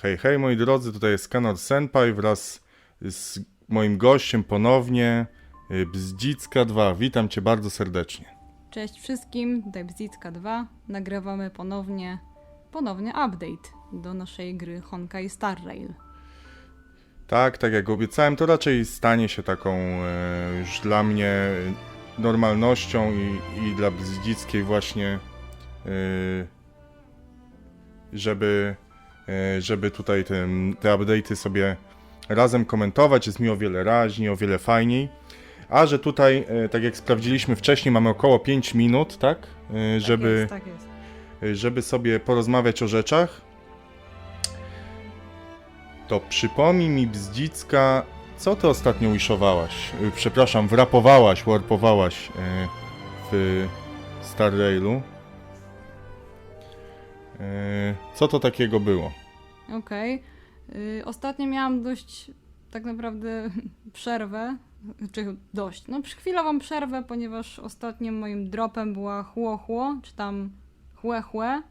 Hej, hej moi drodzy, tutaj jest kanał Senpai wraz z moim gościem ponownie Bzdzicka2. Witam Cię bardzo serdecznie. Cześć wszystkim, tutaj Bzdzicka2. Nagrywamy ponownie update do naszej gry Honkai Star Rail. Tak jak obiecałem, to raczej stanie się taką już dla mnie normalnością i dla Bzdzickiej właśnie, żeby tutaj te update'y sobie razem komentować. Jest mi o wiele raźniej, o wiele fajniej. A że tutaj, tak jak sprawdziliśmy wcześniej, mamy około 5 minut, tak? Tak jest. Żeby sobie porozmawiać o rzeczach. To przypomnij mi, Bzdzicka, co ty ostatnio wishowałaś? Przepraszam, warpowałaś w Star Railu. Co to takiego było? Okej. Ostatnio miałam dość tak naprawdę przerwę, czy dość, chwilową przerwę, ponieważ ostatnim moim dropem była Huo, czy tam Hue.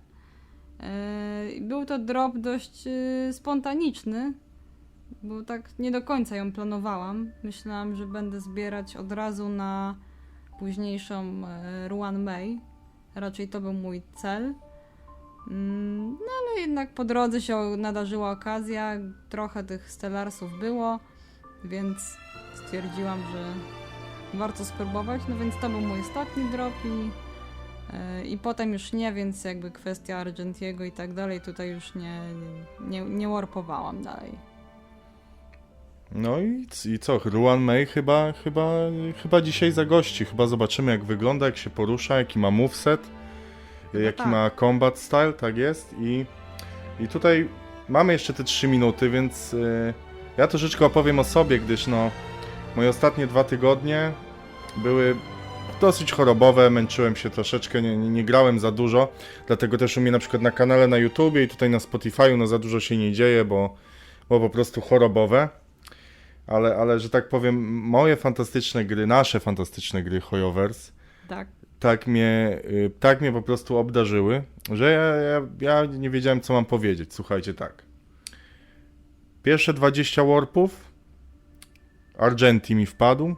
Był to drop dość spontaniczny, bo tak nie do końca ją planowałam. Myślałam, że będę zbierać od razu na późniejszą Ruan Mei. Raczej to był mój cel. No ale jednak po drodze się nadarzyła okazja, trochę tych stellarsów było, więc stwierdziłam, że warto spróbować. No więc to był mój ostatni drop i potem już nie, więc jakby kwestia Argentiego i tak dalej, tutaj już nie warpowałam dalej. No i co? Ruan Mei chyba dzisiaj zagości. Chyba zobaczymy, jak wygląda, jak się porusza, jaki ma moveset, jaki ma combat style, tak jest. I tutaj mamy jeszcze te 3 minuty, więc ja troszeczkę opowiem o sobie, gdyż moje ostatnie 2 tygodnie były dosyć chorobowe, męczyłem się troszeczkę, nie grałem za dużo, dlatego też u mnie na przykład na kanale na YouTubie i tutaj na Spotify'u za dużo się nie dzieje, bo po prostu chorobowe. Ale że tak powiem, moje fantastyczne gry, nasze fantastyczne gry Hoyovers, tak mnie po prostu obdarzyły, że ja nie wiedziałem, co mam powiedzieć. Słuchajcie, tak. Pierwsze 20 warpów Argenti mi wpadł.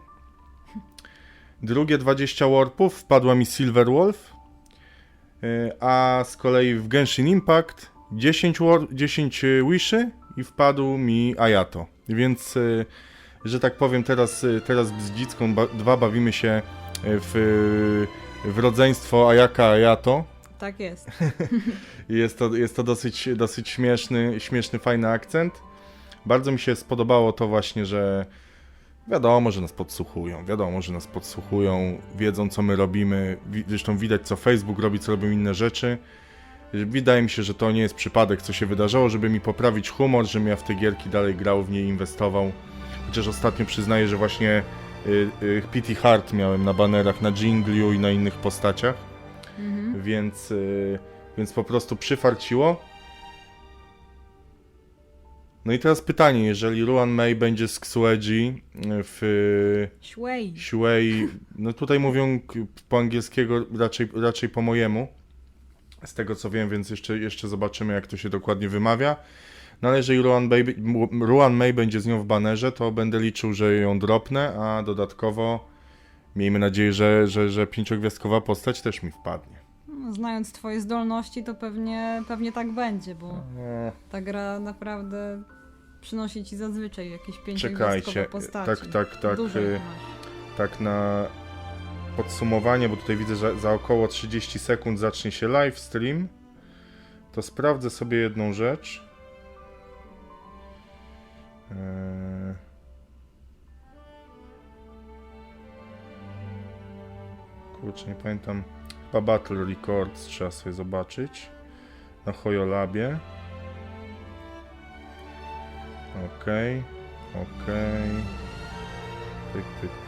Drugie 20 warpów wpadła mi Silver Wolf. A z kolei w Genshin Impact 10 wishy i wpadł mi Ayato. Więc, że tak powiem, teraz Bzdzicką 2 bawimy się w rodzeństwo Ayaka Ayato. Tak jest. Jest to dosyć śmieszny, fajny akcent. Bardzo mi się spodobało to właśnie, że wiadomo, że nas podsłuchują, wiedzą, co my robimy, zresztą widać, co Facebook robi, co robią inne rzeczy. Wydaje mi się, że to nie jest przypadek, co się wydarzyło, żeby mi poprawić humor, żebym ja w te gierki dalej grał, w nie inwestował. Chociaż ostatnio przyznaję, że właśnie Pity Heart miałem na banerach, na Jingliu i na innych postaciach. Więc po prostu przyfarciło. No i teraz pytanie, jeżeli Ruan Mei będzie z Xueji w Shuei, no tutaj mówią po angielskiego raczej po mojemu, z tego co wiem, więc jeszcze zobaczymy, jak to się dokładnie wymawia. No ale jeżeli Ruan Mei będzie z nią w banerze, to będę liczył, że ją dropnę, a dodatkowo miejmy nadzieję, że 5-gwiazdkowa postać też mi wpadnie. No, znając twoje zdolności, to pewnie tak będzie, bo ta gra naprawdę przynosi ci zazwyczaj jakieś 5-gwiazdkowe postaci. Tak na podsumowanie, bo tutaj widzę, że za około 30 sekund zacznie się live stream, to sprawdzę sobie jedną rzecz. Kurczę, nie pamiętam. Chyba Battle Records trzeba sobie zobaczyć. Na Hoyolabie. Okej.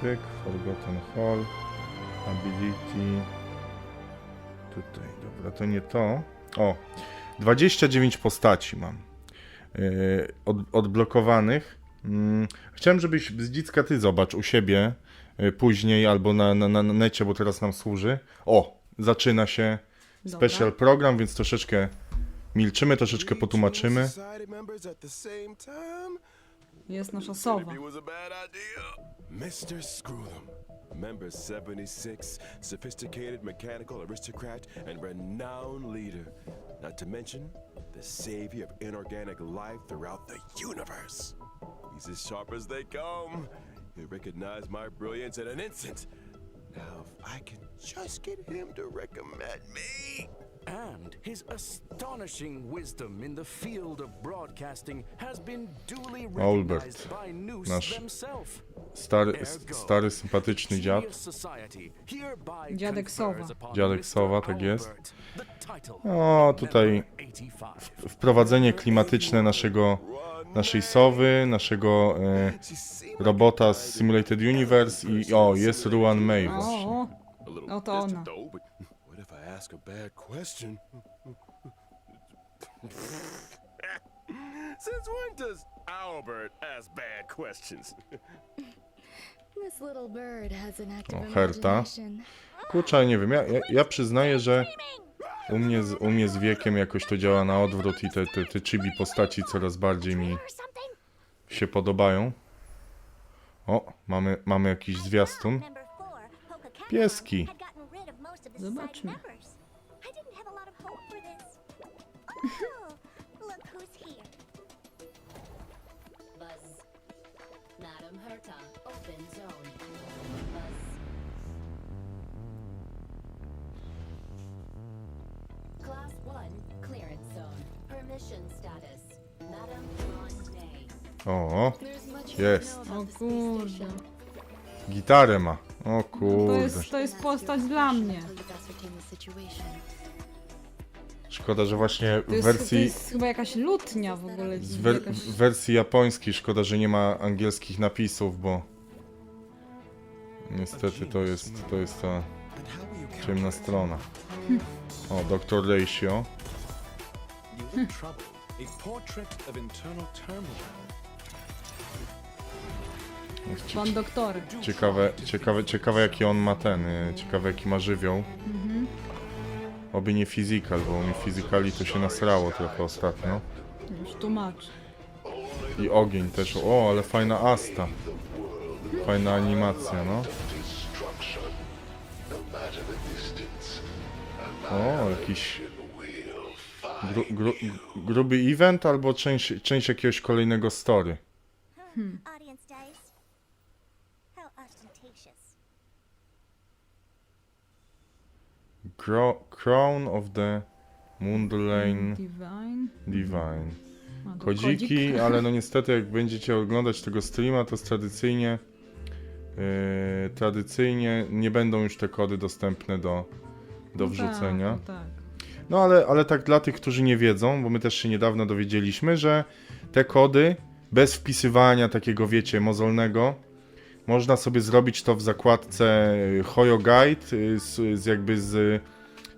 Pyk. Forgotten Hall. Ability. Tutaj, dobra, to nie to. 29 postaci mam. Odblokowanych. Chciałem, żebyś Bzdzicka ty zobacz u siebie później albo na necie, bo teraz nam służy. Zaczyna się special program, więc troszeczkę milczymy, troszeczkę potłumaczymy. Jest nasza sowa. Mr. Screw'em, member 76, sophisticated mechanical aristocrat and renowned leader. Not to mention the savior of inorganic life throughout the universe. He's as sharp as they come. He'll recognize my brilliance in an instant. Now, if I can just get him to recommend me. And his astonishing wisdom in the field of broadcasting has been duly recognized by Noose nasz themselves. stary, sympatyczny dziad. Dziadek Sowa. Dziadek Sowa, tak jest. O, tutaj wprowadzenie klimatyczne naszej sowy, naszego robota z Simulated Universe i o, jest Ruan Mei właśnie. O, to ona. What if I ask a bad question? Since when does Albert ask bad questions? This little bird has an active O, Herta. imagination. Kurczę, nie wiem, ja przyznaję, że u mnie z wiekiem jakoś to działa na odwrót i te chibi postaci coraz bardziej mi się podobają. O, mamy jakiś zwiastun. Pieski. Zobaczmy. Class 1 clearance zone. Permission status. Madam Ruan Mei. O, jest. O kurde. Gitarę ma. O kurde. To jest postać dla mnie. Szkoda, że właśnie To w jest chyba jakaś lutnia w ogóle. w wersji japońskiej szkoda, że nie ma angielskich napisów, bo niestety to jest ta ciemna strona. O, Dr. Ratio. Pan doktory. Ciekawe jaki on ma ciekawe jaki ma żywioł. Oby nie physical, bo mi physicali to się nasrało trochę ostatnio. Już tłumacz. I ogień też. O, ale fajna asta. Fajna animacja, no. O, jakiś gruby event albo część jakiegoś kolejnego story. Audience dice. How ostentatious. Crown of the Mundane Divine. Kodziki, ale no niestety jak będziecie oglądać tego streama, to tradycyjnie nie będą już te kody dostępne do wrzucenia. Tak. No ale tak dla tych, którzy nie wiedzą, bo my też się niedawno dowiedzieliśmy, że te kody bez wpisywania takiego, wiecie, mozolnego, można sobie zrobić to w zakładce Hoyo Guide,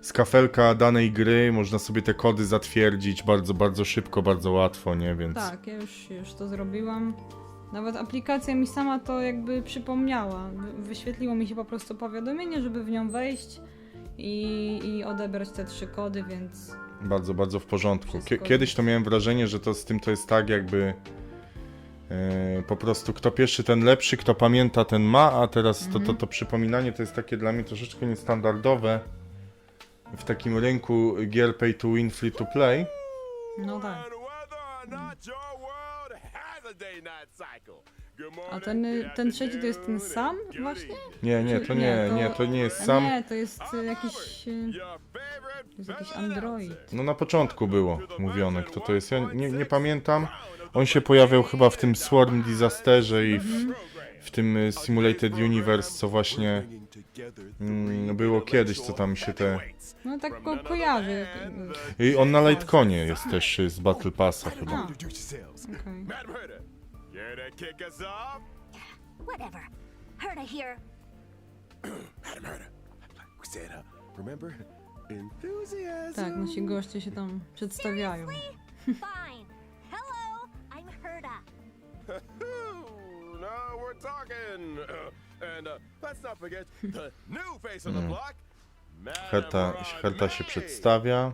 z kafelka danej gry, można sobie te kody zatwierdzić bardzo, bardzo szybko, bardzo łatwo, nie? Więc... Tak, ja już to zrobiłam. Nawet aplikacja mi sama to jakby przypomniała. Wyświetliło mi się po prostu powiadomienie, żeby w nią wejść i odebrać te 3 kody, więc... Bardzo, bardzo w porządku. Kiedyś to miałem wrażenie, że to z tym to jest tak jakby po prostu kto pierwszy, ten lepszy, kto pamięta, ten ma, a teraz to przypominanie to jest takie dla mnie troszeczkę niestandardowe w takim rynku gier pay to win, free to play. No tak. A ten trzeci to jest ten sam właśnie? Nie, to nie jest sam. Nie, to jest jakiś... To jest jakiś android. No na początku było mówione, kto to jest. Ja nie pamiętam. On się pojawiał chyba w tym Swarm Disasterze i w tym Simulated Universe, co właśnie było kiedyś, co tam się te... No tak go kojarzę. I on na Lightconie jest też z Battle Passa chyba. Okay. Whatever. Heard I hear. Tak, nasi goście się tam przedstawiają. Fine. Hello, I'm Herda. Now we're talking. And let's not forget the new face on the block. Herta się przedstawia.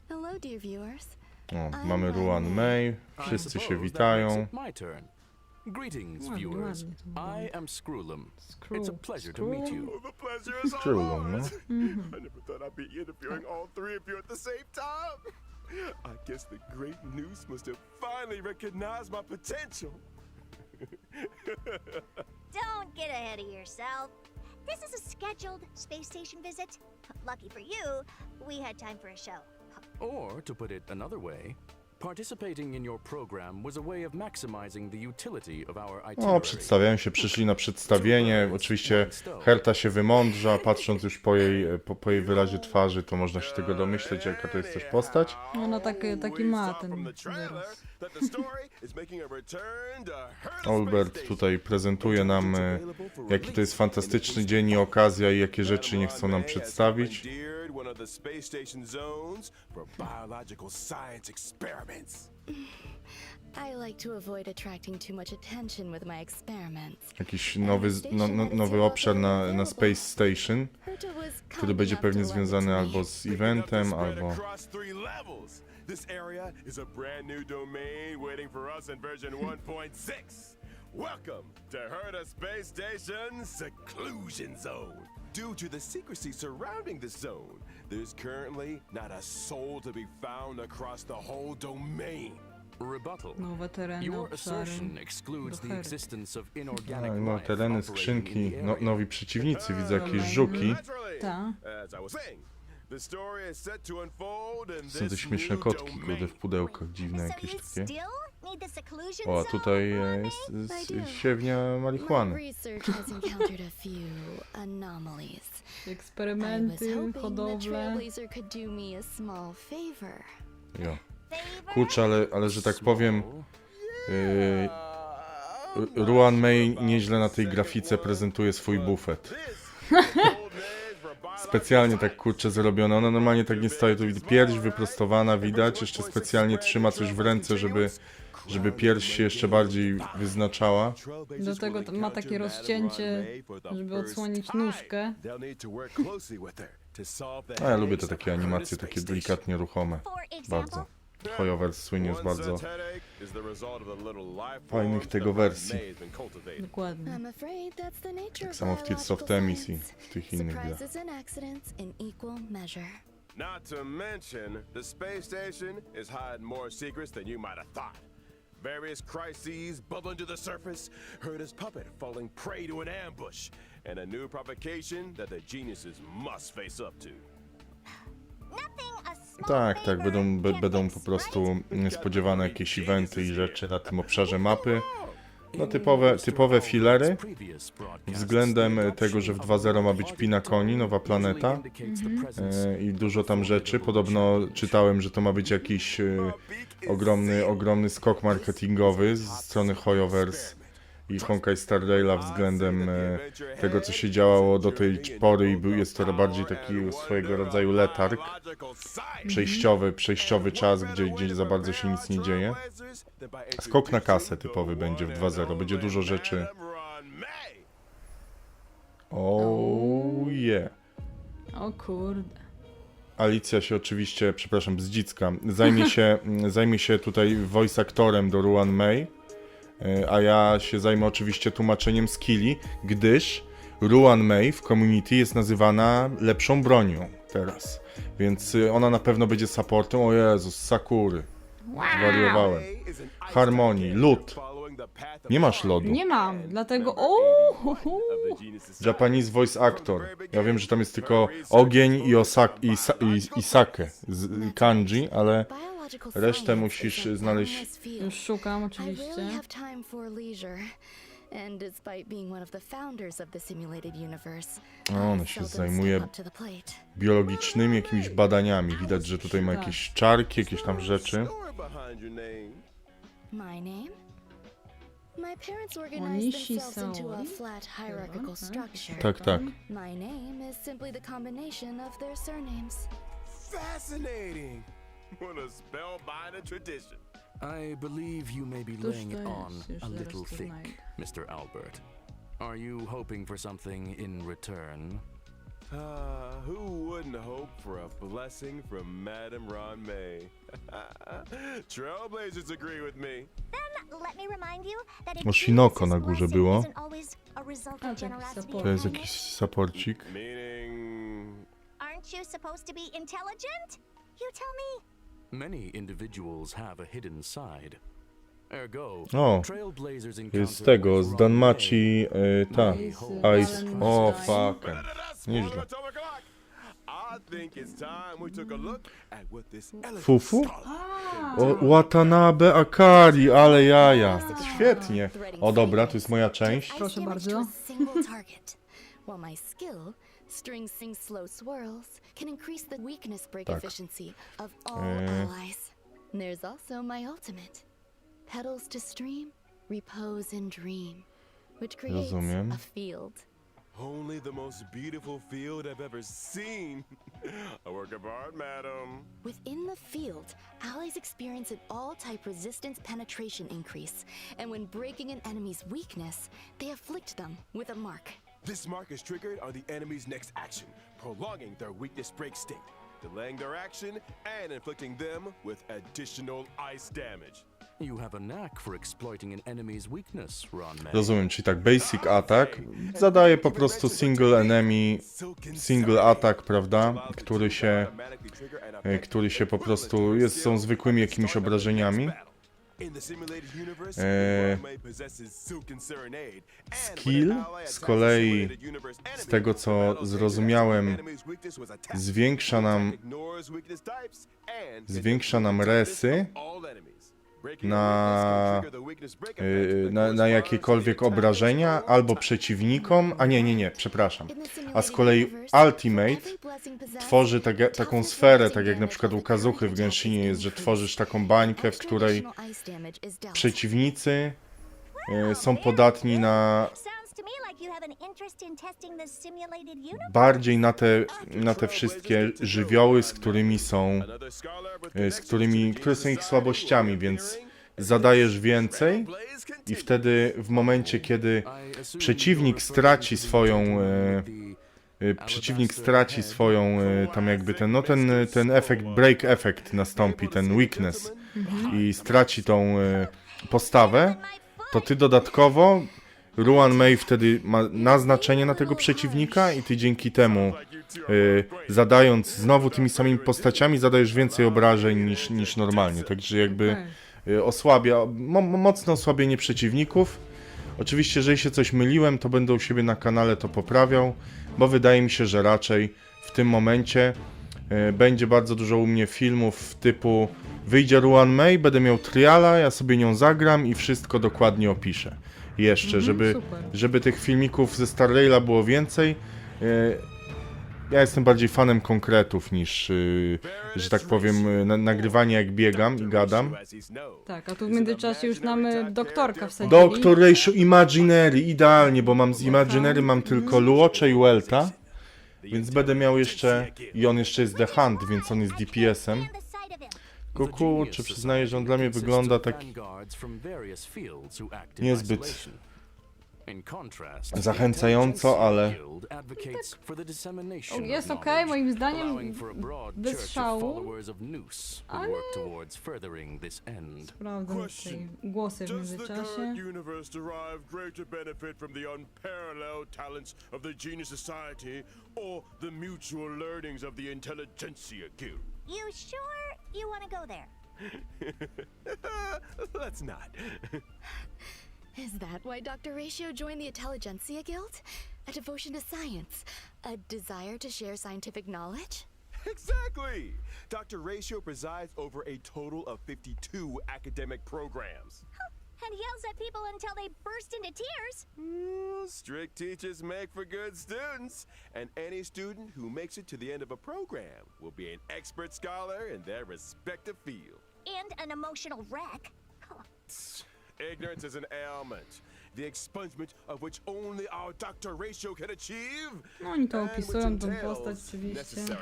Hello, dear viewers. O, mamy Ruan Mei, wszyscy się witają. Greetings, Ładnie, viewers. ładnie to I wygląda. am Screwlum. It's a pleasure to meet you. Oh, the pleasure is Screwlum, no. ours. I never thought I'd be interviewing all three of you at the same time. I guess the great news must have finally recognized my potential. Don't get ahead of yourself. This is a scheduled space station visit. Lucky for you, we had time for a show. Or, to put it another way, participating in your program was a way of maximizing the utility of our O, itinerary. przedstawiają się, przyszli na przedstawienie. Oczywiście Herta się wymądrza, patrząc już po jej wyrazie twarzy, to można się tego domyśleć, jaka to jest też postać. Ona taki ma ten wyraz. Albert tutaj prezentuje nam, jaki to jest fantastyczny dzień i okazja i jakie rzeczy nie chcą nam przedstawić. I like to avoid attracting too much attention with my experiments. Jakiś nowy obszar na Space Station, który będzie pewnie związany albo z eventem, albo... This area is a brand new domain waiting for us in version 1.6. Welcome to Herta Space Station Seclusion Zone. Due to the secrecy surrounding this zone, there's currently not a soul to be found across the whole domain. Rebuttal. Nowe tereny, Your obszary. assertion excludes the Herty. existence of No, inorganic no, life tereny, operating skrzynki, in the area. nowi przeciwnicy, widzę jakieś żuki. Ta. As I was saying, the story is set to unfold in Są te this śmieszne new kotki, domain. kurde, w pudełkach, dziwne So jakieś you takie. still need the seclusion O, a zone, tutaj Ruan jest Mei? siewnia My marihuany. research has encountered a few anomalies. I was Eksperymenty, hoping the hodowle. Trailblazer could do me a small favor. Jo. Favor? Kurczę, ale że tak powiem, Ruan Mei nieźle na tej grafice prezentuje swój bufet. Specjalnie tak kurczę zrobione. Ona normalnie tak nie stoi, tu pierś wyprostowana widać, jeszcze specjalnie trzyma coś w ręce, żeby pierś się jeszcze bardziej wyznaczała. Do tego ma takie rozcięcie, żeby odsłonić nóżkę. A ja lubię te takie animacje, takie delikatnie ruchome. For example, Bardzo. Hoyoverse słynie z bardzo fajnych tego wersji. Dokładnie. I'm afraid that's the nature Tak of samo w Tears of biological Temis i science. w tych innych grach. Surprises and accidents in equal measure. Not to mention, the space station is hiding more secrets than you might have thought. Various crises bubbling to the surface, Herta's puppet falling prey to an ambush, and a new provocation that the geniuses must face up to. nothing a small Tak, favor będą can po fix, prostu right? niespodziewane jakieś eventy i rzeczy na tym obszarze mapy. No typowe filery względem tego, że w 2.0 ma być Pina Koni, nowa planeta i dużo tam rzeczy. Podobno czytałem, że to ma być jakiś ogromny skok marketingowy z strony Hoyoverse i Honkai Star Raila względem tego, co się działo do tej pory i jest to bardziej taki swojego rodzaju letarg, przejściowy czas, gdzie za bardzo się nic nie dzieje. Skok na kasę typowy będzie w 2.0, będzie dużo rzeczy. Oh yeah. O kurde. Alicja się oczywiście, przepraszam, Bzdzicka, zajmie się tutaj voice aktorem do Ruan Mei, a ja się zajmę oczywiście tłumaczeniem skilli, gdyż Ruan Mei w community jest nazywana lepszą bronią teraz. Więc ona na pewno będzie supportem. O Jezus, Sakury. Zwariowałem. Harmonii, lód. Nie masz lodu. Nie mam, dlatego... Japanese voice actor. Ja wiem, że tam jest tylko ogień i sake z kanji, ale Biological resztę science musisz is an znaleźć. endless field. Już szukam I oczywiście. really have time for leisure. And despite being one of the founders of the simulated universe, Ona I się seldom zajmuje step up to the plate. biologicznymi jakimiś badaniami. Widać, że tutaj ma jakieś czarki, jakieś tam rzeczy. My name? My parents organized Onishi themselves into a Saori? flat hierarchical structure. Tak. My name is simply the combination of their surnames. Fascinating! What a spellbinding tradition. I believe you may be Cóż laying to it on jest? Już a zaraz little to thick, znajdę. Mr. Albert. Are you hoping for something in return? Who wouldn't hope for a blessing from Madam Ruan Mei? Trailblazers agree with me. Then let me remind you that O, Shinoko na górze było. support. To jest jakiś saporcik. Meaning... Aren't you supposed to be intelligent? You tell me. Many individuals have a hidden side. Ergo, O, trailblazers jest z tego, z Danmachi, ta, Ice, Ice, o, fuck. Nieźle. I think it's time we took a look at what this Fufu? O, Watanabe Akari, ale jaja. Świetnie. O, dobra, to jest moja część. Proszę bardzo. While my skill, string sing slow swirls, can increase the weakness break Tak. efficiency of all allies. There's also my ultimate. Petals to stream, repose and dream, which creates Rozumiem. a field. Only the most beautiful field I've ever seen. A work of art, madam. Within the field, allies experience an all-type resistance penetration increase, and when breaking an enemy's weakness, they afflict them with a mark. This mark is triggered on the enemy's next action, prolonging their weakness break state, delaying their action, and inflicting them with additional ice damage. You have a knack for exploiting an enemy's weakness, Ruan Mei. Rozumiem, czyli tak, basic attack zadaje po prostu single enemy, single attack, prawda, który się po prostu są zwykłymi jakimiś obrażeniami. Skill z kolei, z tego co zrozumiałem, zwiększa nam resy na jakiekolwiek obrażenia albo przeciwnikom, a nie, przepraszam. A z kolei Ultimate tworzy taką sferę, tak jak na przykład u Kazuchy w Genshinie jest, że tworzysz taką bańkę, w której przeciwnicy są podatni na bardziej na te wszystkie żywioły, które są ich słabościami, więc zadajesz więcej i wtedy w momencie, kiedy przeciwnik straci swoją tam jakby ten efekt, break efekt nastąpi, ten weakness i straci tą postawę, to ty dodatkowo Ruan Mei wtedy ma naznaczenie na tego przeciwnika i ty dzięki temu zadając znowu tymi samymi postaciami zadajesz więcej obrażeń niż normalnie, także jakby mocne osłabienie przeciwników. Oczywiście, jeżeli się coś myliłem, to będę u siebie na kanale to poprawiał, bo wydaje mi się, że raczej w tym momencie będzie bardzo dużo u mnie filmów typu wyjdzie Ruan Mei, będę miał triala, ja sobie nią zagram i wszystko dokładnie opiszę. Jeszcze, żeby tych filmików ze Star Raila było więcej. Ja jestem bardziej fanem konkretów niż, że tak powiem, nagrywania jak biegam i gadam. Tak, a tu w międzyczasie już mamy doktorka wsadzili. Doktor Ratio Imaginary, idealnie, bo mam z Imaginary mam tylko Luocze i Welta, więc będę miał jeszcze, i on jeszcze jest The Hunt, więc on jest DPS-em. Tylko kurczę, przyznaję, że on dla mnie wygląda tak niezbyt zachęcająco, ale... Jest okej, moim zdaniem bez szału, ale sprawdzam tutaj głosy w międzyczasie. You sure you want to go there? Let's not. Is that why Dr. Ratio joined the Intelligentsia Guild? A devotion to science, a desire to share scientific knowledge? Exactly! Dr. Ratio presides over a total of 52 academic programs. And yells at people until they burst into tears. Strict teachers make for good students, and any student who makes it to the end of a program will be an expert scholar in their respective field. And an emotional wreck. Ignorance is an ailment, the expungement of which only our Dr. Ratio can achieve. No oni to opisują, tą postać oczywiście.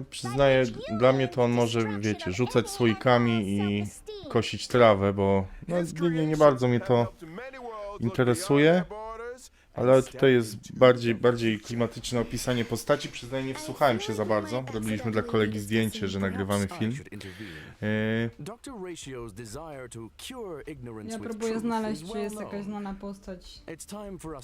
Przyznaję, dla mnie to on może, wiecie, rzucać słoikami i kosić trawę, bo no, nie bardzo mnie to interesuje. Ale tutaj jest bardziej klimatyczne opisanie postaci. Przyznaję, nie wsłuchałem się za bardzo. Robiliśmy dla kolegi zdjęcie, że nagrywamy film. Ja próbuję znaleźć, czy jest jakaś znana postać, która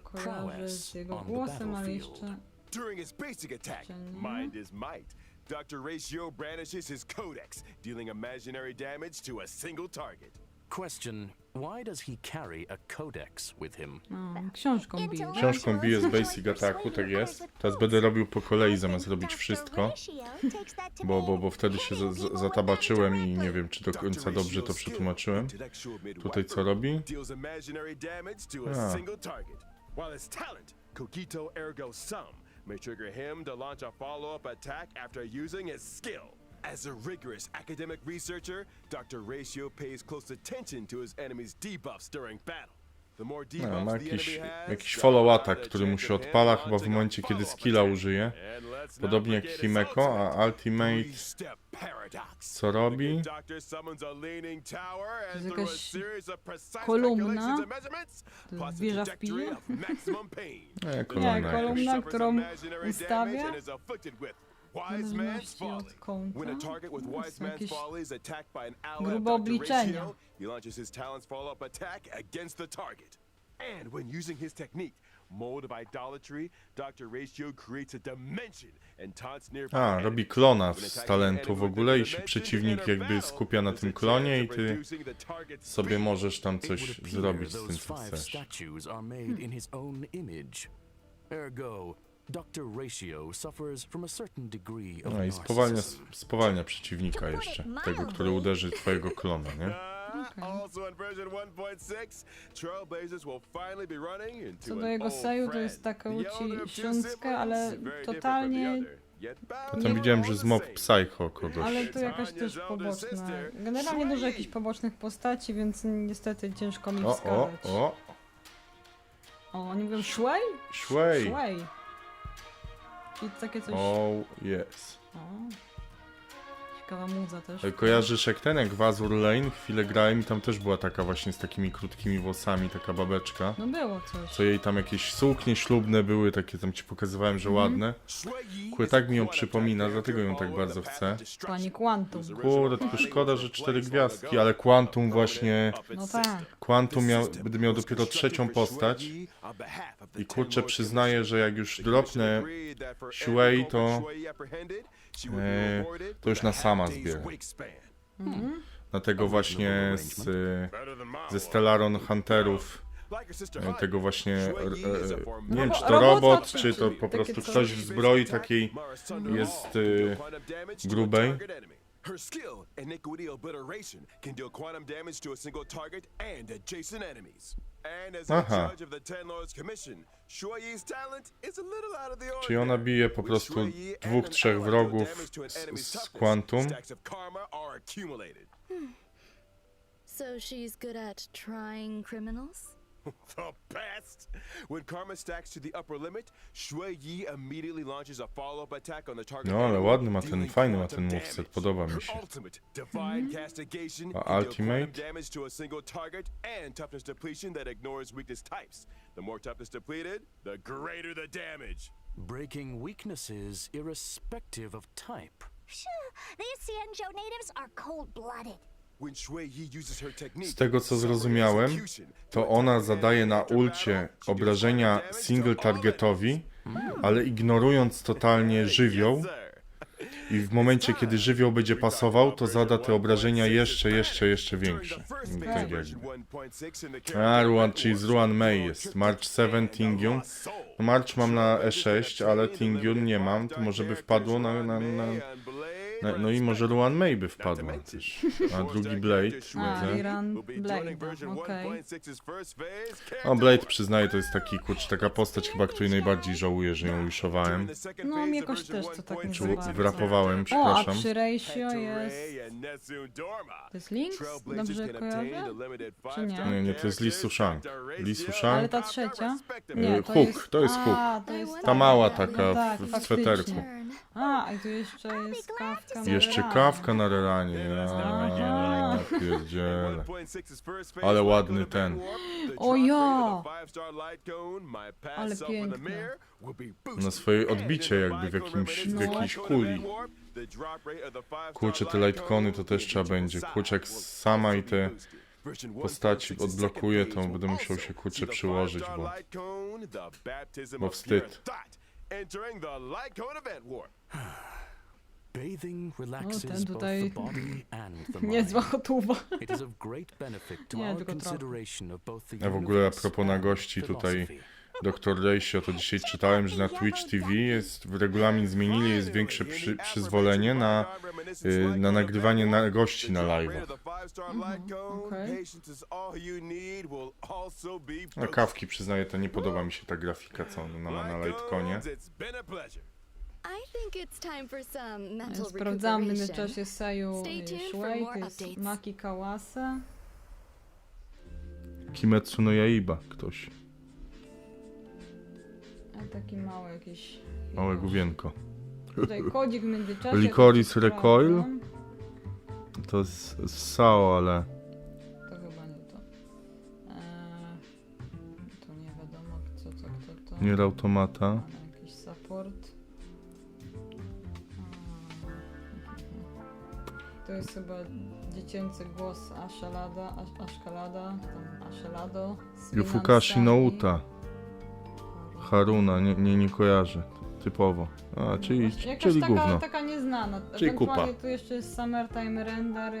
kojarzy z jego głosem, ale jeszcze... During his basic attack, Mind is Might, Dr. Ratio brandishes his codex, dealing imaginary damage to a single target. Question: why does he carry a codex with him? No, książką bije. Książką bije z basic attacku, tak jest. Teraz będę robił po kolei zamiast robić wszystko. Bo wtedy się zatabaczyłem i nie wiem, czy do końca dobrze to przetłumaczyłem. Tutaj co robi? Deals imaginary damage to a single target, while his talent, Cogito Ergo Sum, may trigger him to launch a follow-up attack after using his skill. As a rigorous academic researcher, Dr. Ratio pays close attention to his enemy's debuffs during battle. The more debuffs Ma the enemy jakiś has, follow attack, który mu się odpala chyba w momencie, kiedy skilla użyje. Podobnie jak Himeko, a Ultimate co robi? To jest jakaś kolumna, to wieża w pile. Nie, kolumna Nie, jakaś. kolumna, którą ustawia. W zależności od kąta. Są jakieś grube obliczenia. He launches his talent's follow-up attack against the target. And when using his technique, Mode of Idolatry, Dr. Ratio creates a dimension and taunts nearby. Robi klona z talentu w ogóle i się przeciwnik jakby skupia na tym klonie i ty sobie możesz tam coś zrobić z tym, co chcesz. No i spowalnia przeciwnika jeszcze, tego, który uderzy twojego klona, nie? Co do jego seju, to jest taka Shunsuke, ale totalnie... Potem widziałem, że z Mob Psycho kogoś. Ale to jakaś też poboczna. Generalnie dużo jakichś pobocznych postaci, więc niestety ciężko mi wskazać. O, oni mówią Shuei? Shuei. I takie coś... Yes. Ciekawa muza też. Kojarzysz jak w Azur Lane? Chwilę grałem i tam też była taka właśnie z takimi krótkimi włosami, taka babeczka. No było coś. Co jej tam jakieś suknie ślubne były, takie tam ci pokazywałem, że ładne. Kurde, tak mi ją przypomina, dlatego ją tak bardzo chcę. Pani Quantum. Kurde, tylko szkoda, że 4 gwiazdki, ale Quantum właśnie... No tak. Quantum będę miał dopiero 3. postać. I kurczę, przyznaję, że jak już dropnę Shuei, to już na sama zbieram. Dlatego właśnie ze Stellaron Hunterów, tego właśnie, nie wiem, czy to robot, czy to po prostu ktoś w zbroi takiej jest grubej. Her skill, Iniquity Obliteration, can deal quantum damage to a single target and adjacent enemies. And as a judge of the Ten Lords Commission, Shuei's talent is a little out of the ordinary. Czyli ona bije po prostu 2-3 wrogów z Quantum. So she's good at trying criminals? The best! When karma stacks to the upper limit, Shuei immediately launches a follow-up attack on the target. No ale ładny ma ten, fajny ma ten moveset, podoba mi się. A Ultimate? Damage to a single target and toughness depletion that ignores weakness types. The more toughness depleted, the greater the damage. Breaking weaknesses irrespective of type. These Xianzhou natives are cold-blooded. Z tego co zrozumiałem, to ona zadaje na ulcie obrażenia single targetowi, ale ignorując totalnie żywioł. I w momencie, kiedy żywioł będzie pasował, to zada te obrażenia jeszcze większe. Tak jakby. Ruan, czyli z Ruan Mei jest. March 7, Tingyun. March mam na E6, ale Tingyun nie mam. To może by wpadło no i może Ruan Mei by wpadła też. A drugi Blade, widzę. Blade, okej. O, Blade przyznaję, to jest taki, taka postać chyba, której najbardziej żałuję, że ją wishowałem. No, jakoś też, co tak nie Czy wrapowałem, przepraszam. O, a przy ratio jest... To jest Lynx? Dobrze kojarzę? Czy nie? Nie, to jest Li Sushang. Ale ta trzecia? Nie, to jest Hook. Ta mała taka w sweterku. I tu jeszcze jest kawka na Jeszcze reranie. kawka na reranie. Ja pierdzielę. Ale ładny ten. O ja! Ale piękne. Na swoje odbicie jakby w jakiejś kuli. Kurczę, te lightcony to też trzeba będzie. Kurczę, jak sama i te postaci odblokuje, to będę musiał się kurczę przyłożyć, bo wstyd. Ten tutaj niezła hotuwa. Nie, tylko trochę. A w ogóle a propos nagości tutaj Dr. Rejsio, to dzisiaj czytałem, że na Twitch TV jest, w regulamin zmienili, jest większe przyzwolenie na nagrywanie gości na live'ach. Okay. A kawki przyznaję, to nie podoba mi się ta grafika, co ona ma na lightconie. I think it's time for some mental Sprawdzałam w recuperation. międzyczasie Seju Stay tuned for Shuei, more to jest updates. Maki Kawase. Kimetsu no Yaiba ktoś. A taki mały jakiś... Małe główienko. Tutaj kodzik w międzyczasie. Licorice to Recoil? sprawdzam. To jest Sao, ale... To chyba nie to. To nie wiadomo kto to. Nier Automata. Ale jakiś support. To jest chyba dziecięcy głos Ashkalada, tam Ashelado. Yufukashi no Uta. Haruna, nie kojarzę. Typowo. A, czyli gówno. taka nieznana. Czyli kupa. Ewentualnie tu jeszcze jest Summertime Render.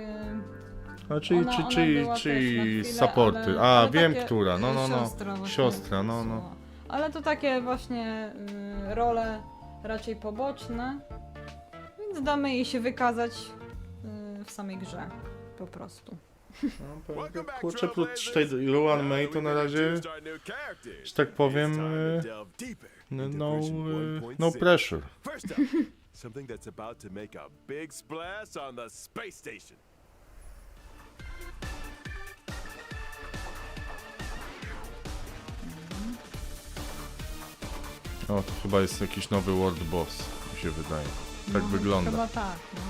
A, Ona była też na chwilę, supporty. ale Wiem, takie która. No. właśnie Siostra, no. wysyła. Ale to takie właśnie role raczej poboczne, więc damy jej się wykazać w samej grze. Po prostu. Kurczę, plus tej Ruan Mei to na razie, że tak powiem, no pressure. Something that's about to make a big splash on the space station. O, to chyba jest jakiś nowy World Boss, mi się wydaje. Tak wygląda. Chyba tak, no.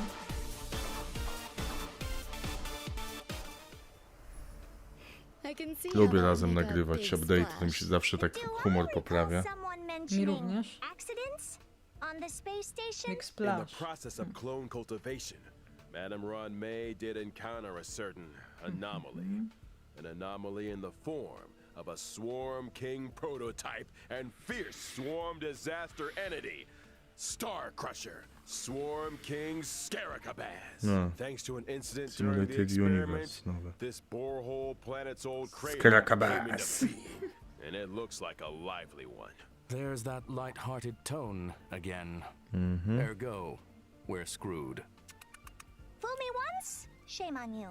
Lubię razem nagrywać update, to mi się zawsze tak humor poprawia. Mi również. Accidents on the space station? Big In the splash. process of clone cultivation, Madame Ruan Mei did encounter a certain anomaly. An anomaly in the form of a Swarm King prototype and fierce swarm disaster entity, Star Crusher, Swarm King Scaricabaz. No. Thanks to an incident during the Simulated experiment, Universe nowe. this borehole planet's old crater Scaricabaz. came into being, and it looks like a lively one. There's that light-hearted tone again. Ergo, we're screwed. Fool me once? Shame on you.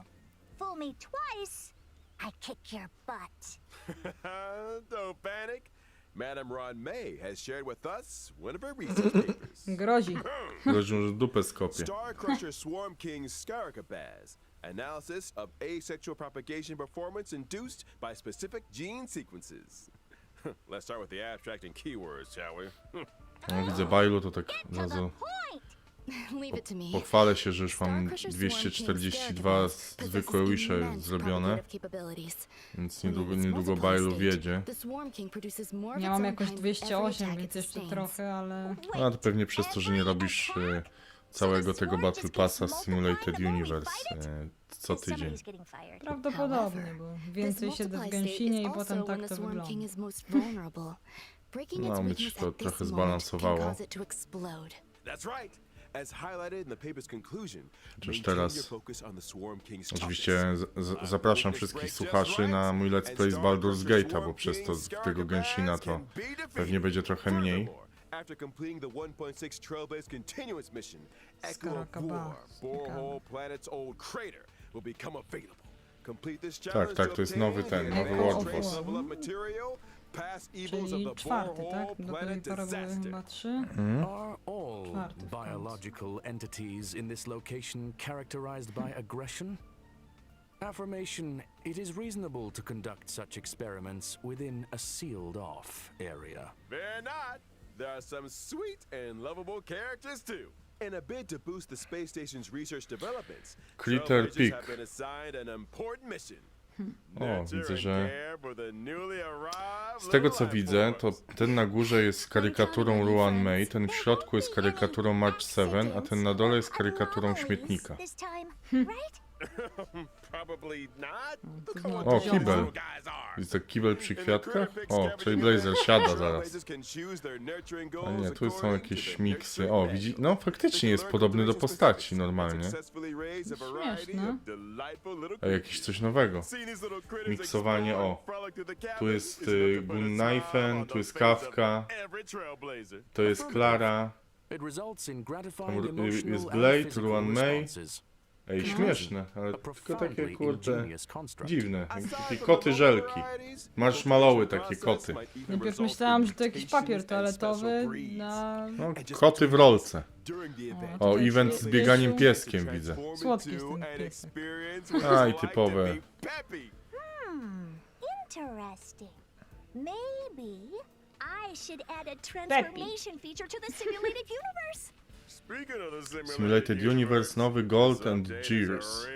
Fool me twice? I kick your butt. Don't panic. Madame Ruan Mei has shared with us one of her research papers. Grozi. Grożą, że dupę skopię. Star Crusher Swarm King Scaricabaz. Analysis of asexual propagation performance induced by specific gene sequences. Let's start with the abstract and keywords, shall we? No, widzę Bailu, to tak razu Leave it to me. pochwalę się, że już mam 242 zwykłe wisze zrobione, więc niedługo Bailu wiedzie. Ja mam jakoś 208, więc jeszcze trochę, ale... A to pewnie przez to, że nie robisz całego tego Battle Passa Simulated Universe co tydzień. Prawdopodobnie, bo więcej siedzę w gęsinie i potem tak to wygląda. No, być to trochę zbalansowało. That's right. As highlighted in the paper's conclusion, Chociaż maintain teraz your focus on the Swarm King's oczywiście zapraszam wszystkich słuchaczy na mój Let's Play z Baldur's Gate'a, bo przez to tego gęsina to pewnie będzie trochę mniej. After completing the 1.6 Trailblaze continuance mission, Echo of War, Scaricabaz. borehole planet's old crater will become available. Complete this challenge Tak, to jest nowy nowy Echo World of Boss. level of material, past evils of Czyli the czwarty, tak? borehole Do tej planet pory były disaster. chyba 3. Are all Czwarty w końcu. biological entities in this location characterized by aggression? Affirmation, it is reasonable to conduct such experiments within a sealed-off area. Fear not, there are some sweet and lovable characters too. In a bid to boost the space station's research developments, Critter trailblazers Peak. have been assigned an important mission. O, widzę, że For the newly arrived z tego co life widzę, to forms. ten na górze jest karykaturą Ruan Mei, ten w środku jest karykaturą March 7, a ten na dole jest karykaturą śmietnika. This time, right? Probably not. Look to how znaczy, O, adorable kibel. those guys are. Jest to kibel przy In the kwiatkach? Critter Peak O, Scavenging Trailblazer Event, siada zaraz. trailblazers can choose their nurturing A goals nie, tu są according to jakieś their miksy. nurturing O, manual. widzi, no faktycznie jest podobny do postaci normalnie. Śmieszne. A jakiś coś nowego. Miksowanie, o. Tu jest Gun Knife'en, tu jest Kafka, to jest Klara. It results in gratifying Tam emotional jest and Blade, physical Ruan Mei. responses. Ej, śmieszne, ale A tylko takie profoundly kurde ingenious construct. dziwne. Takie koty żelki. Marshmallowy takie koty. Najpierw myślałam, że to jakiś papier toaletowy na... No, koty w rolce. O, tutaj event z bieganiem pieskiem widzę. Słodki jest ten piesek. A, i typowe. Interesting. Maybe I should add a transformation feature to the simulated universe. Simulated Universe, nowy Gold and Gears.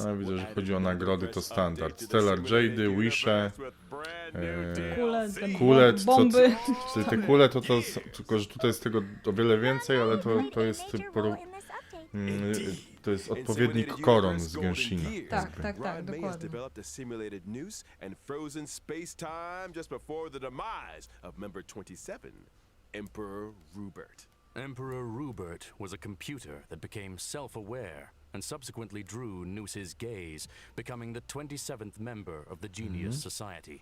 A, widzę, że chodzi o nagrody, to standard. Stellar Jade'y, Wishe, Kule, te kule, bomby. te kule to tylko że tutaj jest tego o wiele więcej, ale to jest to jest odpowiednik koron z Genshina. Tak, tak, tak, dokładnie. developed a simulated noose and frozen space-time just before the demise of member 27, Emperor Rupert. Emperor Rupert was a computer that became self-aware and subsequently drew Noose's gaze, becoming the 27th member of the Genius Society.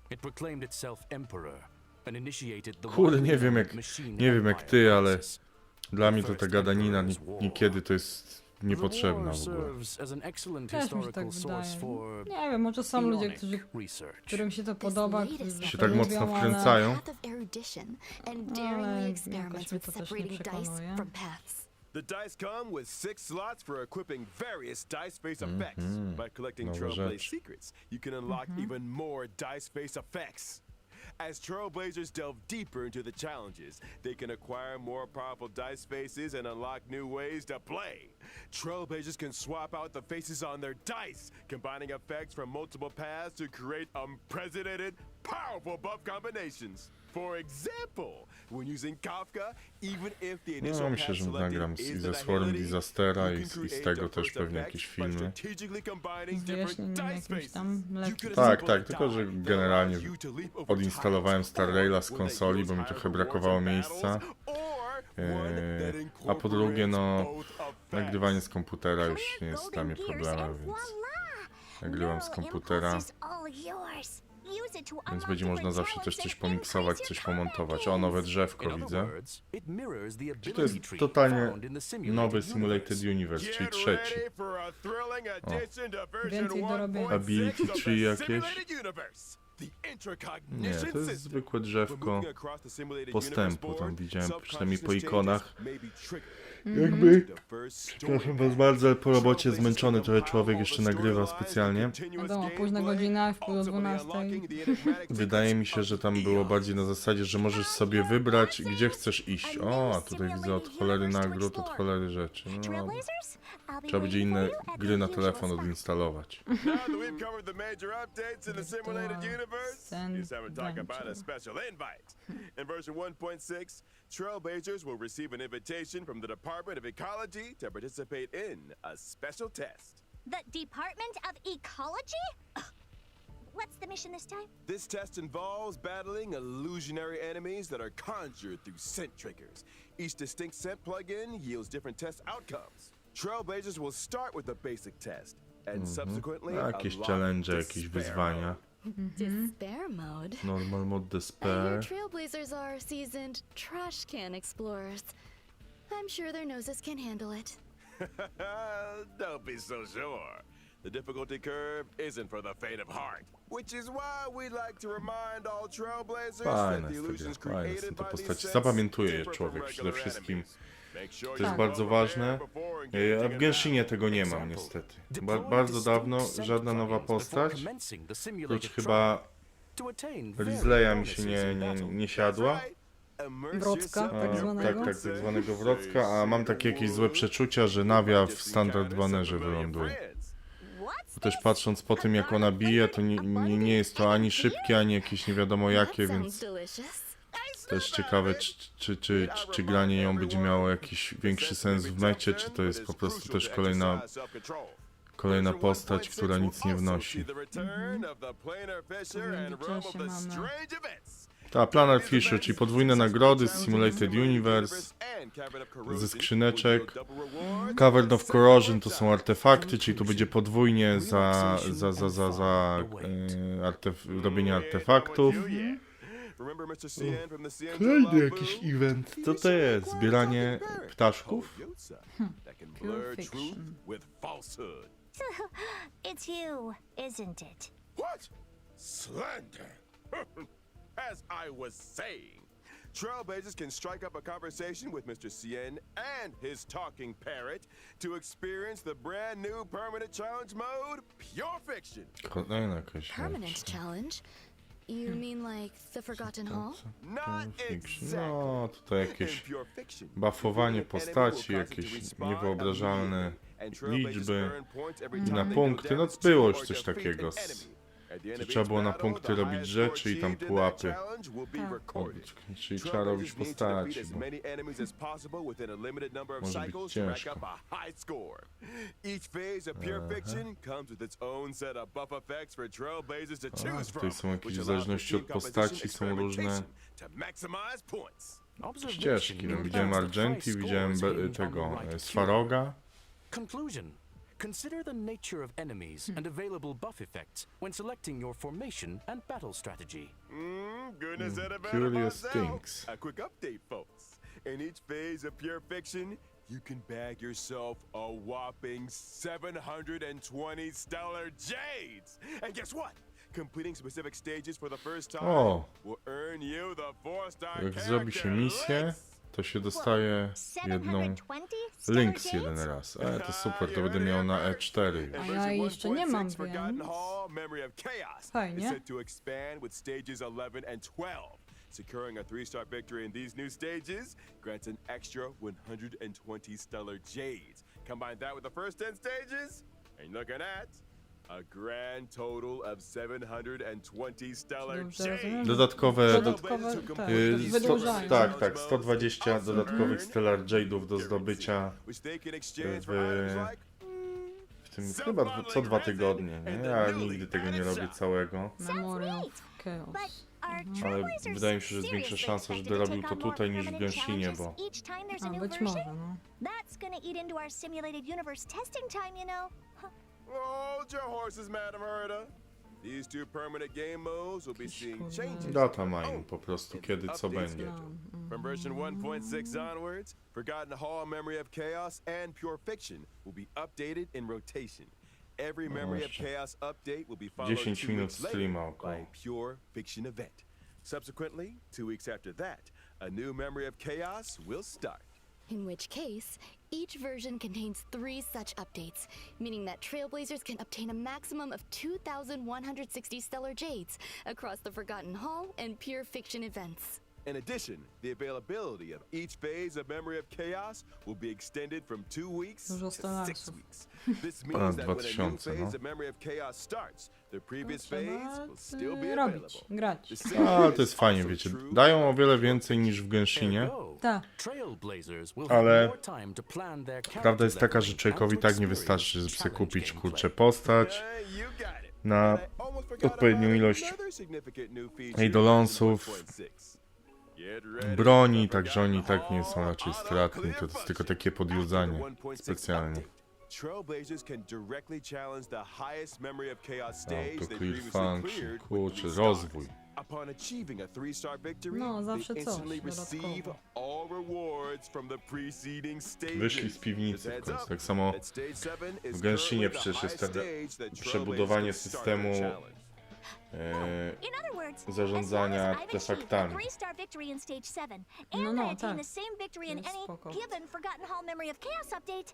It proclaimed itself Emperor and initiated the Kurde, nie wiem jak ty, ale crisis. dla mnie to ta gadanina niekiedy to jest niepotrzebna w ogóle. Też mi się tak wydaje. Nie wiem, może są ludzie, którym się to podoba, którzy Się tak mocno lubią, ale... wkręcają. Path of erudition and Ale daringly jakoś experiments mnie with to też nie separating dice przekonuje. from paths. The dice come with 6 slots for equipping various dice-face effects. By collecting Nowa Trailblaze rzecz. secrets, you can unlock even more dice-face effects. As Trailblazers delve deeper into the challenges, they can acquire more powerful dice faces and unlock new ways to play. Trailblazers can swap out the faces on their dice, combining effects from multiple paths to create unprecedented, powerful buff combinations. For example, when using Kafka, even if the initial No, myślę, że nagram i ze Swarm Disastera i z tego też pewnie jakieś filmy. Z wyjaśnieniem jakimś tam lekkim. Tak, tak, tylko że generalnie odinstalowałem Star Raila z konsoli, bo mi trochę brakowało miejsca. A po drugie, no, nagrywanie z komputera już nie jest dla mnie problemem, więc nagrywam z komputera. Więc będzie można zawsze też coś pomiksować, coś pomontować. O, nowe drzewko widzę. Czy to jest totalnie nowy Simulated Universe, czyli trzeci. O. Więcej do robienia. Ability Tree jakieś? Nie, to jest zwykłe drzewko postępu, tam widziałem przynajmniej po ikonach. Jakby przepraszam was bardzo, ale po robocie zmęczony trochę człowiek jeszcze nagrywa specjalnie. Wiadomo, późna godzina, w pół do 12. Wydaje mi się, że tam było bardziej na zasadzie, że możesz sobie wybrać, gdzie chcesz iść. O, a tutaj widzę od cholery nagród, od cholery rzeczy. No, trzeba będzie inne gry na telefon odinstalować. Trailblazers will receive an invitation from the Department of Ecology to participate in a special test. The Department of Ecology? Ugh. What's the mission this time? This test involves battling illusionary enemies that are conjured through scent triggers. Each distinct scent plugin yields different test outcomes. Trailblazers will start with a basic test, and subsequently Jakieś unlock challenge, despair jakieś wyzwania. Despair mode. Normal mode I hear despair. Trailblazers are seasoned trash can explorers. I'm sure their noses can handle it. Don't be so sure. The difficulty curve isn't for the faint of heart, which is why we like to remind all Trailblazers that Fajne the jest illusions to gra, fajne są created te by these postaci. sets Zapamiętuje je differ człowiek from przede regular wszystkim. enemies. Make sure To jest you bardzo prepare ważne. before A engaging w in Genshinie battle. tego nie mam niestety. Bardzo dawno żadna nowa postać, oprócz chyba to attain very Rizleya mi się bonuses in battle. nie siadła. Wrocka, tak Tak, zwanego. tak zwanego wrocka, a mam takie jakieś złe przeczucia, że Nawia w standard banerze wyląduje. Bo też patrząc po tym, jak ona bije, to nie jest to ani szybkie, ani jakieś nie wiadomo jakie, That więc sounds delicious. też ciekawe, czy granie ją będzie miało jakiś większy sens w mecie, czy to jest po prostu też kolejna postać, która nic nie wnosi. Ta Planar Fisher, czyli podwójne nagrody z Simulated Universe, ze skrzyneczek. Cavern of Corrosion to są artefakty, czyli tu będzie podwójnie za robienie artefaktów. Kolejny jakiś event. Co to jest? Zbieranie ptaszków? Pure fiction. It's you, isn't it? What? Slander! As I was saying, Trailblazers can strike up a conversation with Mr. Cien and his talking parrot to experience the brand new permanent challenge mode, Pure Fiction. Kolejna jakaś Permanent challenge? You mean like the Forgotten Hall? Not exactly. No, tutaj In jakieś Pure Fiction, buffowanie postaci, jakieś niewyobrażalne liczby i na punkty. No było już coś takiego. Trzeba było na punkty robić rzeczy i tam pułapy. Czyli trzeba robić postaci, bo może być ciężko. Tutaj są jakieś w zależności od postaci, są różne ścieżki. No, widziałem Argenti, widziałem tego Swaroga. Conclusion. Consider the nature of enemies and available buff effects when selecting your formation and battle strategy. Goodness said about Curious myself. things. A quick update, folks. In each phase of Pure Fiction, you can bag yourself a whopping 720 stellar jades. And guess what? Completing specific stages for the first time O. will earn you the 4-star Jak zrobi się misję, to się dostaje jedną 720 Lynx stellar jeden jades? raz. To super, to będę miał na E4 już. A ja jeszcze nie mam, więc fajnie. Securing a 3-star victory in these new stages grants an extra 120 stellar jades. Combine that with the first 10 stages, and you're looking at a grand total of 720 stellar Dobrze rozumiem? jades. Dodatkowe, Tak, sto, wydłużają. tak, 120 dodatkowych Stellar Jade'ów do zdobycia w tym chyba co 2 tygodnie, nie? Ja nigdy tego nie robię całego, Memory of But Chaos. are ale Trailblazers wydaje mi się, że jest większa seriously szansa, że expected to dorobił take to on more tutaj niż w permanent Genshinie, challenges bo each time there's a A new być version? może, no. That's gonna eat into our simulated universe testing time, you know. Hold your horses, Madam Herda. These two permanent game modes will be seeing changes. data mine po prostu, kiedy co będzie. From version 1.6 onwards, Forgotten Hall Memory of Chaos and Pure Fiction will be updated in rotation. Every Memory of Chaos update will be followed 10 2 minut weeks streama later około. by a Pure Fiction event. Subsequently, 2 weeks after that, a new Memory of Chaos will start. In which case, each version contains 3 such updates, meaning that Trailblazers can obtain a maximum of 2,160 stellar jades across the Forgotten Hall and Pure Fiction events. In addition, the availability of each phase of Memory of Chaos will be extended from 2 weeks Dużo to 6 stalarsów. weeks. This means that when a new 2000, phase no. of Memory of Chaos starts, the previous Trzeba phase will still be robić, available. grać. The same Ale to jest is fajnie, also wiecie, true dają o wiele więcej niż w Genshinie, Ergo, Tak. Trailblazers will Ale have more time to plan their prawda jest taka, że character człowiekowi leveling tak nie and to wystarczy, żeby experience sobie kupić, challenge kurczę, gameplay. postać You got it. na And I almost forgot odpowiednią about ilość another significant new feature eidolonsów, in 1.6. Get ready broni, for także oni Forgotten tak nie są Hall raczej Auto stratni, to jest tylko takie podjudzanie After the 1.6 specjalnie. update, Trailblazers can directly challenge the highest Memory of Chaos stage To they clear previously function, cleared with kurczę, 3 rozwój. stars. Upon achieving a 3-star victory, No, zawsze they coś instantly receive dodatkowo. all rewards from the preceding stages. Wyszli z piwnicy w Heads końcu. up, Tak samo that stage 7 is w Genshinie currently the przecież jest highest ten stage that przebudowanie Trailblazers can start systemu their challenge. In other words, zarządzania as long as I've achieved a artefaktami. 3-star victory in stage 7, No, and no, I attain tak. the same victory in To jest any spoko. given Forgotten Hall Memory of Chaos update,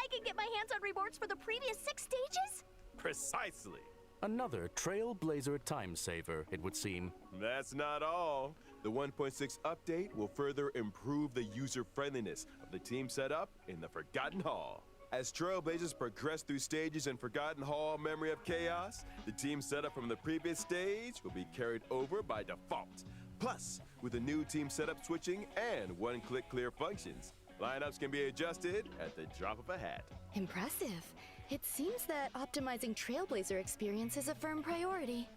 I can get my hands on rewards for the previous 6 stages? Precisely. Another trailblazer time saver, it would seem. That's not all. The 1.6 update will further improve the user-friendliness of the team setup in the Forgotten Hall. As Trailblazers progress through stages in Forgotten Hall Memory of Chaos, the team setup from the previous stage will be carried over by default. Plus, with the new team setup switching and one-click clear functions, lineups can be adjusted at the drop of a hat. Impressive. It seems that optimizing Trailblazer experience is a firm priority.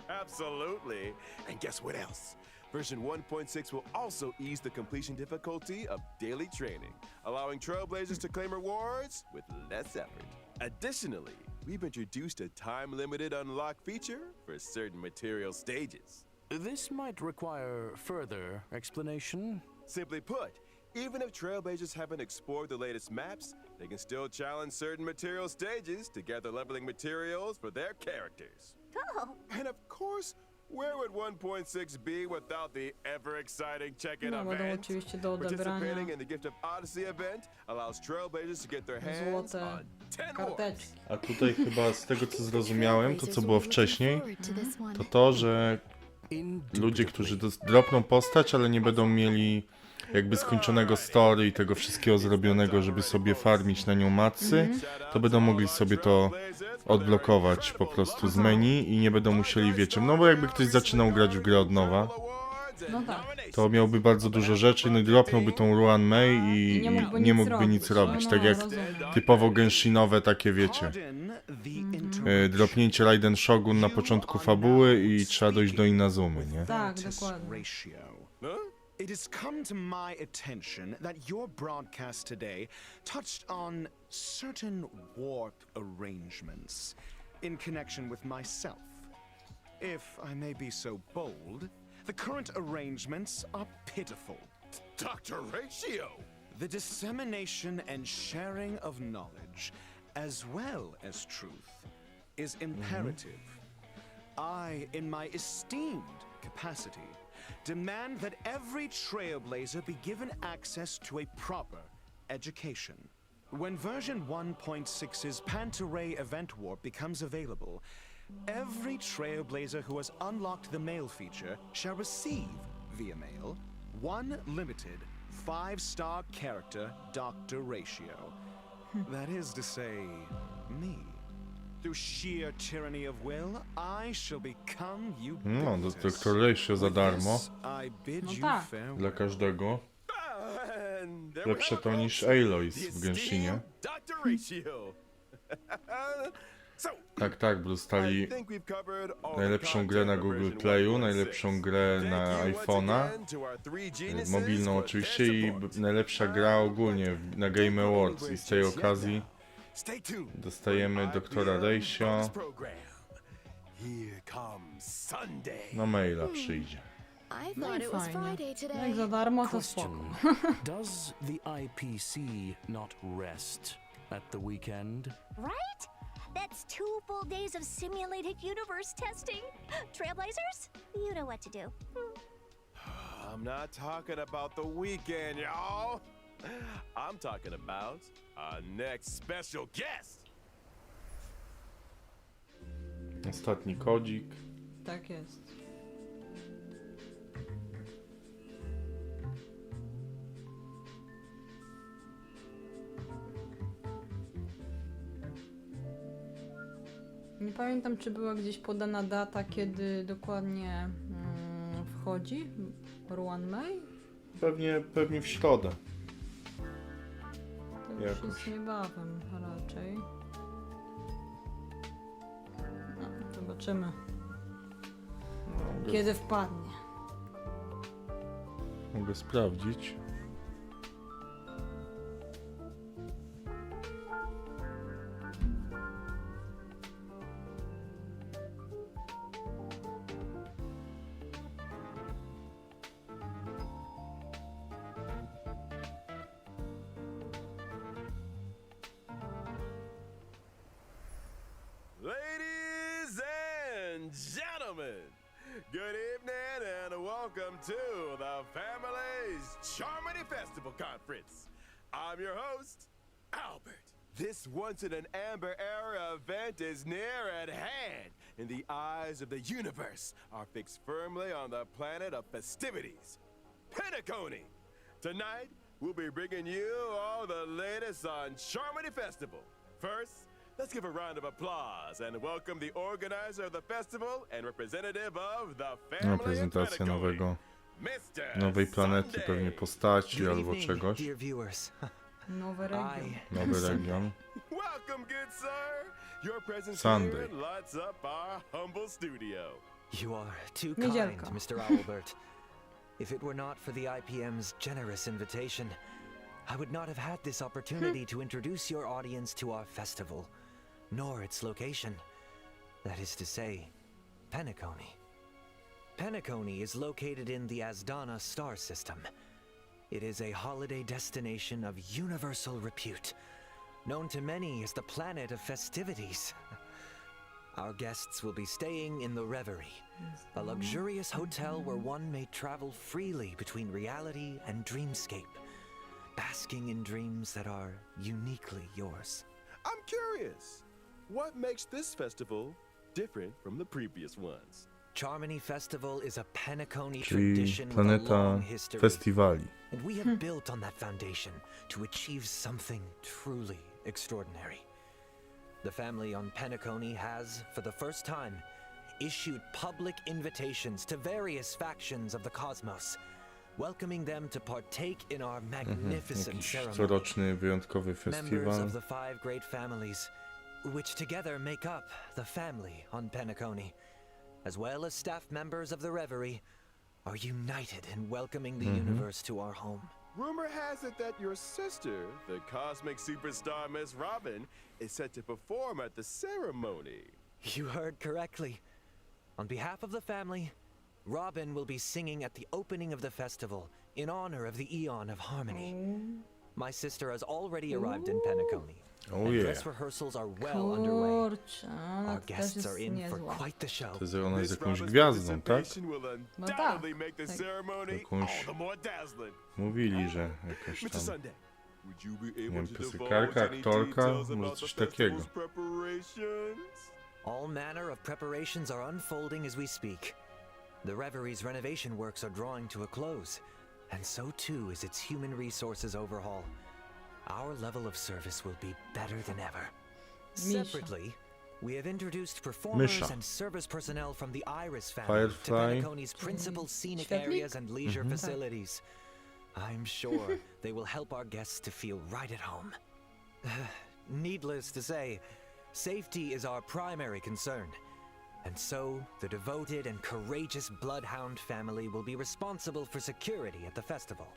Absolutely. And guess what else? Version 1.6 will also ease the completion difficulty of daily training, allowing Trailblazers to claim rewards with less effort. Additionally, we've introduced a time-limited unlock feature for certain material stages. This might require further explanation. Simply put, even if Trailblazers haven't explored the latest maps, they can still challenge certain material stages to gather leveling materials for their characters. Oh, And of course, where would 1.6 be without the ever-exciting check-in No, będą event? oczywiście do Participating odebrania in the Gift of Odyssey event allows Trailblazers to get their hands złote on 10 wards. karteczki. A tutaj chyba z tego co zrozumiałem, to co było wcześniej, to, że ludzie, którzy dropną postać, ale nie będą mieli jakby skończonego story i tego wszystkiego zrobionego, żeby sobie farmić na nią matsy, to będą mogli sobie to odblokować po prostu z menu i nie będą musieli, wiecie, no bo jakby ktoś zaczynał grać w grę od nowa, No tak. to miałby bardzo dużo rzeczy, no i dropnąłby tą Ruan Mei i nie mógłby nic robić, No, tak jak rozumiem. typowo genshinowe takie, wiecie, dropnięcie Raiden Shogun na początku fabuły i trzeba dojść do Inazumy, nie? Tak, dokładnie. It has come to my attention that your broadcast today touched on certain warp arrangements in connection with myself. If I may be so bold, the current arrangements are pitiful. Dr. Ratio! The dissemination and sharing of knowledge, as well as truth, is imperative. I, in my esteemed capacity, demand that every Trailblazer be given access to a proper education. When version 1.6's Pantaray event warp becomes available, every Trailblazer who has unlocked the mail feature shall receive, via mail, one limited 5-star character Dr. Ratio. That is to say, me. Through sheer tyranny of will, I shall become No, ubiquitous. Dr. Ratio za darmo I bid No you tak. farewell. dla każdego. And there we Lepsze have to it, niż folks. Aloys The w Genshinie. esteemed Dr. Ratio. So, Tak, bo dostali I think we've covered all the najlepszą grę na content for Google version Playu, 1.6. najlepszą grę na Thank you once iPhone'a, again to our three geniuses mobilną for oczywiście their i support. najlepsza gra ogólnie na Game Awards i z tej okazji Stay tuned dostajemy for doktora IBM Ratio. bonus program. Here comes Sunday. Na maila przyjdzie. I No thought i it was fajnie. Friday today. Jak za darmo, to Question. spoko. Does the IPC not rest at the weekend? right? That's 2 full days of simulated universe testing. Trailblazers, you know what to do. I'm not talking about the weekend, y'all. I'm talking about our next special guest. Ostatni kodzik. Tak jest. Nie pamiętam, czy była gdzieś podana data, kiedy dokładnie wchodzi Ruan Mei. Pewnie w środę. To już Jakoś. jest niebawem raczej. No, zobaczymy, kiedy wpadnie. Mogę sprawdzić. Ladies and gentlemen, good evening and welcome to the Family's Charmony Festival Conference. I'm your host, Albert. This once-in-an-amber era event is near at hand, and the eyes of the universe are fixed firmly on the planet of festivities, Penacony. Tonight, we'll be bringing you all the latest on Charmony Festival. First, let's give a round of applause and welcome the organizer of the festival and representative of the No, family of prezentacja Penacony, nowej planety, pewnie postaci Good albo evening, czegoś. dear viewers. Nowy region. Nowy region. Welcome, good sir. Your presence Sunday. here lights up our humble studio. You are too Niedzielka. kind, Mr. Owlbert. If it were not for the IPM's generous invitation, I would not have had this opportunity to introduce your audience to our festival, nor its location. That is to say, Penacony. Penacony is located in the Asdana star system. It is a holiday destination of universal repute, known to many as the planet of festivities. Our guests will be staying in the Reverie, a luxurious hotel where one may travel freely between reality and dreamscape, basking in dreams that are uniquely yours. I'm curious, what makes this festival different from the previous ones? Charmony Festival is a Penacony Czyli tradition with a planeta long history, festiwali. and we have built on that foundation to achieve something truly extraordinary. The family on Penacony has, for the first time, issued public invitations to various factions of the cosmos, welcoming them to partake in our magnificent Jakiś ceremony. coroczny, wyjątkowy Members festiwal. of the 5 great families, which together make up the family on Penacony, as well as staff members of the Reverie, are united in welcoming the universe to our home. Rumor has it that your sister, the cosmic superstar Miss Robin, is set to perform at the ceremony. You heard correctly. On behalf of the family, Robin will be singing at the opening of the festival in honor of the Eon of Harmony. My sister has already arrived in Penacony, Oh and yeah. dress rehearsals are well underway. Kurczę, no Our to też guests jest are in for niezła. quite the show. To jest, ona jest Miss jakąś Robin's gwiazdą, tak? participation will No tak, undoubtedly make the tak. ceremony Jakąś- all the more dazzling. Mówili, że jakoś Mr. tam... Sunday, would you be wiem, able to piosenkarka, divulge any aktorka, details może about the coś takiego. festival's preparations? All manner of preparations are unfolding as we speak. The Reverie's renovation works are drawing to a close, and so too is its human resources overhaul. Our level of service will be better than ever. Misha. Separately, we have introduced performers Misha. and service personnel from the Iris family to Firefly. Penacony's principal scenic Świetlik? areas and leisure facilities. I'm sure they will help our guests to feel right at home. Needless to say, safety is our primary concern. And so, the devoted and courageous Bloodhound family will be responsible for security at the festival.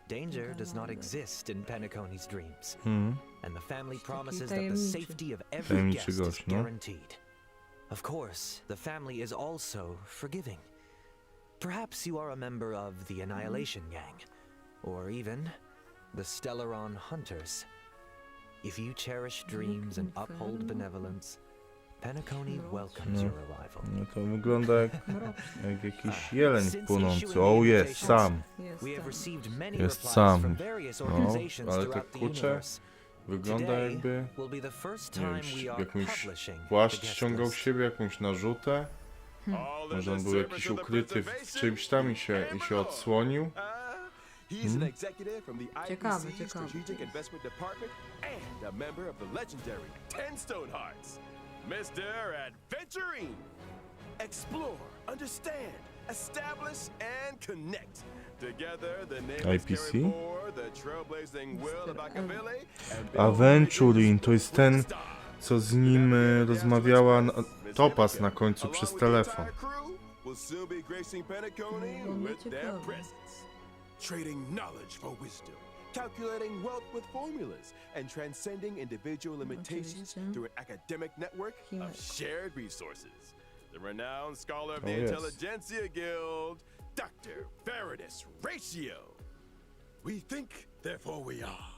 Danger does not exist in Penacony's dreams, and the family promises that the tajemniczy. safety of every Tajemniczy guest is gość, no. guaranteed. Of course, the family is also forgiving. Perhaps you are a member of the Annihilation Gang, or even the Stellaron Hunters. If you cherish dreams and uphold benevolence, Penacony welcomes your arrival. No to wygląda jak jakiś jeleń Since płonący. issuing O, the jest, invitations, sam. Jest We have tam. received many Jest replies sam. from various No, organizations ale te throughout the kucze universe. wygląda Today jakby, will be the first nie time wiem, we are jakąś publishing the płaszcz guest ściągał w list. siebie, jakąś narzutę. All in Może on the był service jakiś of the ukryty w preservation czymś tam i się odsłonił. He's an executive from the Ciekawy, IPC ciekawy. Strategic Investment Department and a member of the legendary 10 Stonehearts, Mr. Adventurine. Explore, understand, establish, and connect. Together, the name is IPC? carried forward the trailblazing will of Machiavelli and Aventurin to jest ten, co z nim rozmawiała Topaz na końcu Along przez with the telefon. entire crew, will soon be gracing Penacony No, with their ciekawe. presence. Trading knowledge for wisdom, calculating wealth with formulas, and transcending individual limitations Oczywiście. through an academic network Chimek. of shared resources. The renowned scholar of the Oh, yes. Intelligentsia Guild, Dr. Veritas Ratio. We think, therefore we are,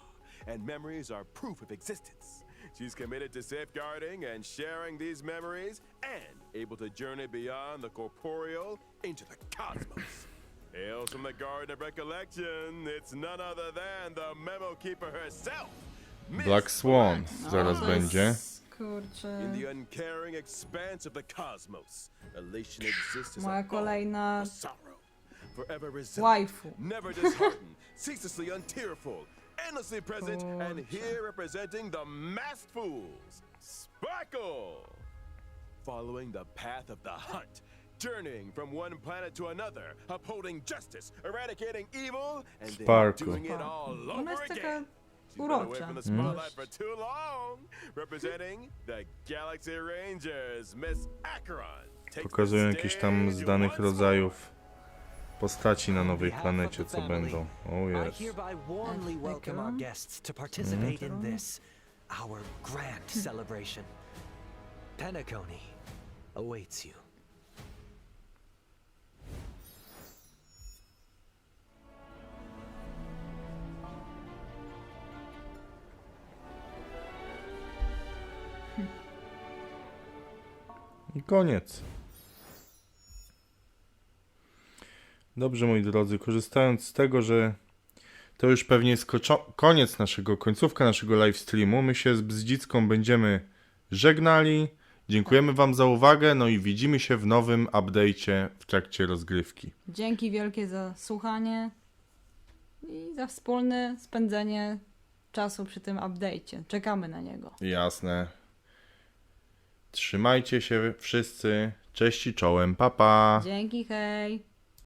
and memories are proof of existence. She's committed to safeguarding and sharing these memories and able to journey beyond the corporeal into the cosmos. Hails from the Garden of Recollection, it's none other than the Memo Keeper herself, Black Swan zaraz to będzie. jest, kurczę, In the uncaring expanse of the cosmos, elation exists as moja a thought, kolejna a sorrow, forever resilient, waifu. never disheartened, ceaselessly untearful, endlessly present, and here representing the masked fools, Sparkle! Following the path of the hunt, journeying from one planet to another, upholding justice, eradicating evil, and then Sparkle. doing it all Ona over jest taka again. She's been away urocza. from the spotlight for too long, representing the Galaxy Rangers, Miss Acheron. takes the Pokazują jakieś tam z stage danych once rodzajów postaci na On nowej behalf planecie, of the co family, będą. O I jest. hereby warmly welcome our guests to participate in this, our grand celebration. Penacony awaits you. I koniec. Dobrze, moi drodzy, korzystając z tego, że to już pewnie jest koniec końcówka naszego live streamu, my się z Bzdzicką będziemy żegnali. Dziękujemy wam za uwagę, no i widzimy się w nowym update'cie w trakcie rozgrywki. Dzięki wielkie za słuchanie i za wspólne spędzenie czasu przy tym update'cie. Czekamy na niego. Jasne. Trzymajcie się wszyscy. Cześć i czołem. Pa, pa. Dzięki, hej!